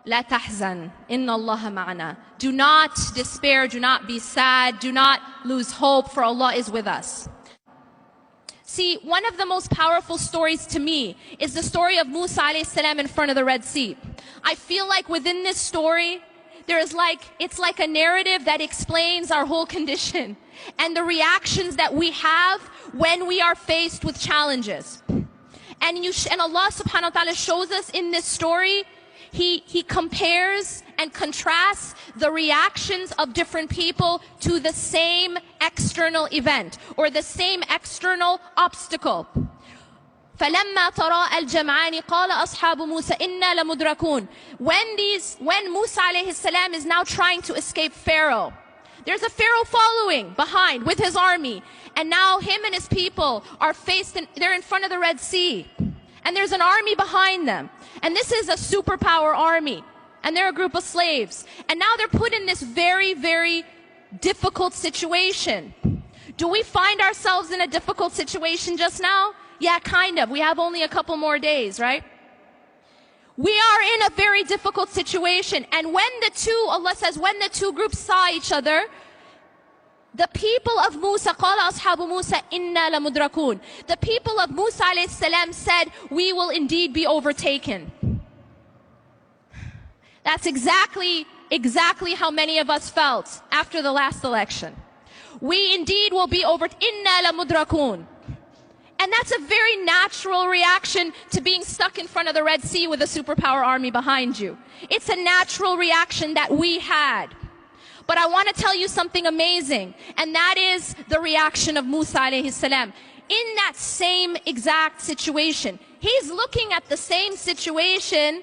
لا تحزن إن الله معنا. Do not despair, do not be sad, do not lose hope, for Allah is with us. See, one of the most powerful stories to me is the story of Musa alayhi salam in front of the Red Sea. I feel like within this story, it's like a narrative that explains our whole condition and the reactions that we have when we are faced with challenges. And Allah subhanahu wa ta'ala shows us in this story, He compares and contrasts the reactions of different people to the same external event or the same external obstacle. فَلَمَّا تَرَاءَ الْجَمْعَانِ قَالَ أَصْحَابُ مُوسَى إِنَّا لَمُدْرَكُونَ. When Musa alayhi salam is now trying to escape Pharaoh, there's a Pharaoh following behind with his army. And now him and his people are they're in front of the Red Sea. And there's an army behind them. And this is a superpower army. And they're a group of slaves. And now they're put in this very, very difficult situation. Do we find ourselves in a difficult situation just now? Yeah, kind of. We have only a couple more days, right? We are in a very difficult situation. And Allah says, when the two groups saw each other, the people of Musa, قال أصحاب موسى إنا لمدركون. The people of Musa alayhi salam said, we will indeed be overtaken. That's exactly how many of us felt after the last election. We indeed will be إنا لمدركون. And that's a very natural reaction to being stuck in front of the Red Sea with a superpower army behind you. It's a natural reaction that we had. But I want to tell you something amazing, and that is the reaction of Musa alayhi salam. In that same exact situation, he's looking at the same situation,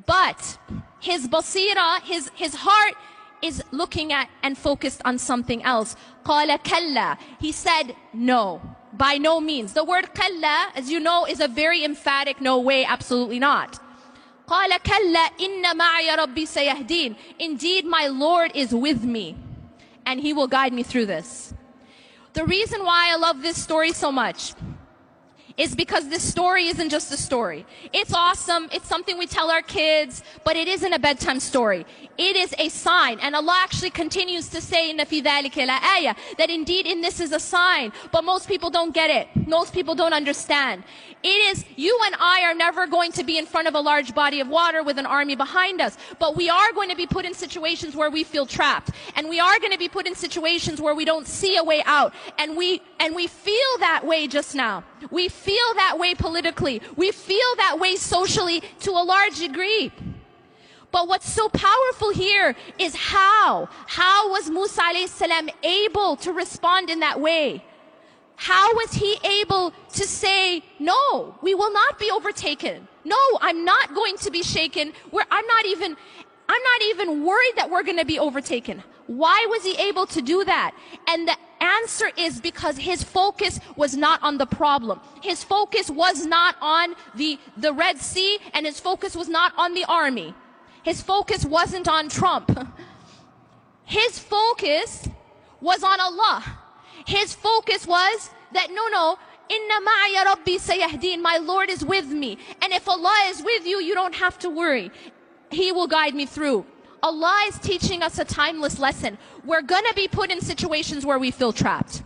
but his basira, his heart is looking at and focused on something else. قَالَ كَلَّا. He said, no, by no means. The word كَلَّا, as you know, is a very emphatic no way, absolutely not. قَالَ كَلَّا إِنَّ مَعَيَ رَبِّي سَيَهْدِينَ. Indeed, my Lord is with me, and He will guide me through this. The reason why I love this story so much is because this story isn't just a story. It's awesome, it's something we tell our kids, but it isn't a bedtime story. It is a sign, and Allah actually continues to say إِنَّ فِي ذَلِكَ لَآيَةً, that indeed in this is a sign, but most people don't get it. Most people don't understand. It is, you and I are never going to be in front of a large body of water with an army behind us, but we are going to be put in situations where we feel trapped, and we are going to be put in situations where we don't see a way out, and we feel that way just now. We feel that way politically. We feel that way socially to a large degree. But what's so powerful here is how was Musa alayhi salam able to respond in that way? How was he able to say, no, we will not be overtaken. No, I'm not going to be shaken. I'm not even worried that we're going to be overtaken. Why was he able to do that? And the answer is because his focus was not on the problem. His focus was not on the Red Sea, and his focus was not on the army. His focus wasn't on Trump. His focus was on Allah. His focus was that, no, inna ma'aya rabbi sayahdeen, my Lord is with me. And if Allah is with you, you don't have to worry. He will guide me through. Allah is teaching us a timeless lesson. We're gonna be put in situations where we feel trapped.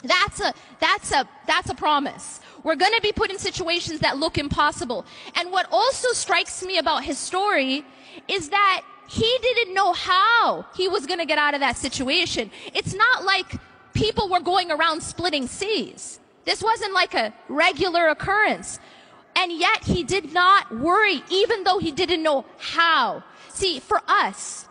That's a promise. We're gonna be put in situations that look impossible. And what also strikes me about his story is that he didn't know how he was gonna get out of that situation. It's not like people were going around splitting seas. This wasn't like a regular occurrence. And yet he did not worry, even though he didn't know how. See, for us,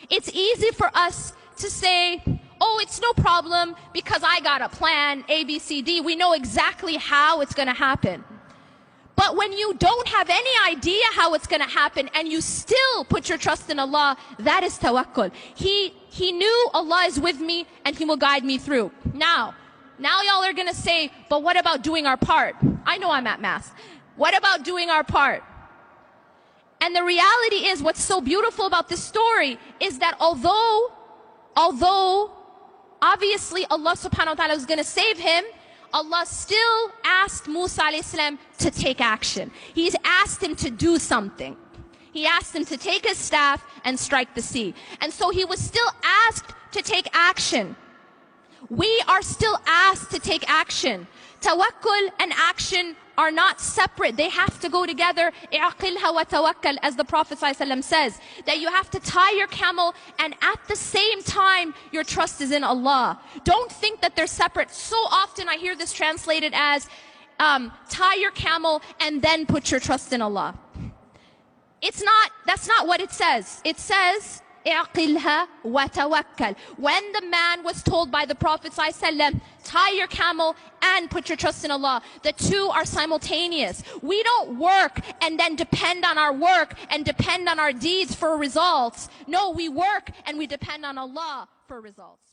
it's easy for us to say, oh, it's no problem because I got a plan, A, B, C, D. We know exactly how it's going to happen. But when you don't have any idea how it's going to happen and you still put your trust in Allah, that is tawakkul. He knew Allah is with me and He will guide me through. Now y'all are going to say, but what about doing our part? I know I'm at Mass. What about doing our part? And the reality is, what's so beautiful about this story is that although obviously Allah subhanahu wa ta'ala was going to save him, Allah still asked Musa alayhi salam to take action. He's asked him to do something. He asked him to take his staff and strike the sea. And so he was still asked to take action. We are still asked to take action. Tawakkul and action are not separate. They have to go together. اعقلها وتوكل, as the Prophet ﷺ says, that you have to tie your camel and at the same time your trust is in Allah. Don't think that they're separate. So often I hear this translated as tie your camel and then put your trust in Allah. That's not what it says. It says اعقلها وتوكل. When the man was told by the Prophet ﷺ, tie your camel and put your trust in Allah, the two are simultaneous. We don't work and then depend on our work and depend on our deeds for results. No, we work and we depend on Allah for results.